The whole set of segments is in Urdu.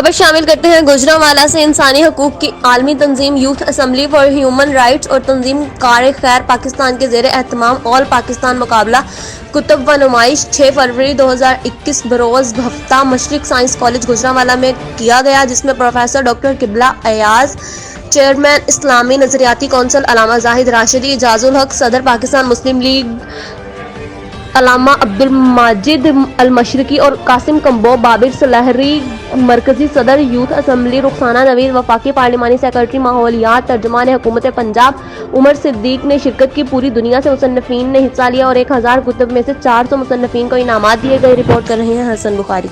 خبر شامل کرتے ہیں گوجرانوالہ سے۔ انسانی حقوق کی عالمی تنظیم youth assembly for human rights اور تنظیم کار خیر پاکستان کے زیر اہتمام آل پاکستان مقابلہ کتب و نمائش 6 فروری 2021 بروز ہفتہ مشرق سائنس کالج گوجرانوالہ میں کیا گیا، جس میں پروفیسر ڈاکٹر قبلہ ایاز، چیئرمین اسلامی نظریاتی کونسل علامہ زاہد راشدی، اعجاز الحق صدر پاکستان مسلم لیگ علامہ عبدالماجد المشرقی اور قاسم کمبو بابر سلہری، مرکزی صدر یوتھ اسمبلی رخسانہ نوید، وفاقی پارلیمانی سیکرٹری ماحولیات ترجمان حکومت پنجاب عمر صدیق نے شرکت کی۔ پوری دنیا سے مصنفین نے حصہ لیا اور 1000 کتب میں سے 400 مصنفین کو انعامات دیے گئے۔ رپورٹ کر رہے ہیں حسن بخاری۔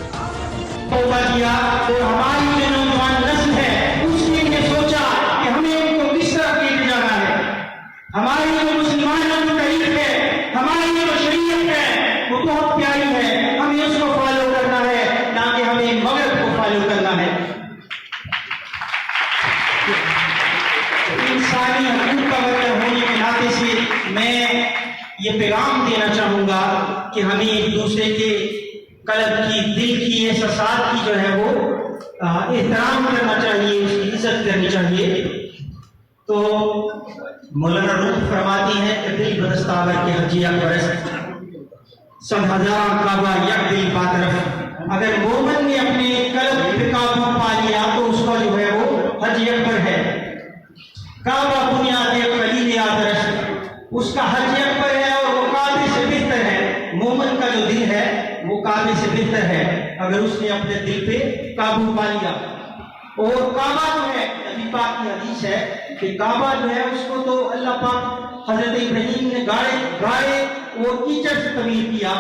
ہماری جو مسلمانوں کی تاریخ ہے، ہماری جو شریعت ہے، وہ بہت پیاری ہے، ہمیں اس کو فالو کرنا ہے، نہ کہ ہمیں مغرب کو فالو کرنا ہے۔ انسانی حقوق کا ورکر ہونے کے ناطے سے میں یہ پیغام دینا چاہوں گا کہ ہمیں ایک دوسرے کے قلب کی، دل کی، احساسات کی جو ہے وہ احترام کرنا چاہیے، اس کی عزت کرنی چاہیے۔ تو مولانا روح فرماتی ہیں کہ دل بدستاور کے حجیہ پرست، صد ہزار کعبہ یک دل باطرف۔ اگر مومن نے اپنے قلب پہ قابو پا لیا تو اس کا جو ہے وہ حج اکبر ہے۔ کعبہ بنیاد خلیل آدرش، اس کا حج اکبر ہے اور وہ کعبے سے بہتر ہے۔ مومن کا جو دل ہے وہ کعبے سے بہتر ہے اگر اس نے اپنے دل پہ قابو پا لیا۔ اور کعبہ جو ہے، نبی پاک کی حدیث ہے کہ کعبہ جو ہے اس کو تو اللہ پاک حضرت ابراہیم نے گاڑے اور کیچڑ سے تعمیر کیا۔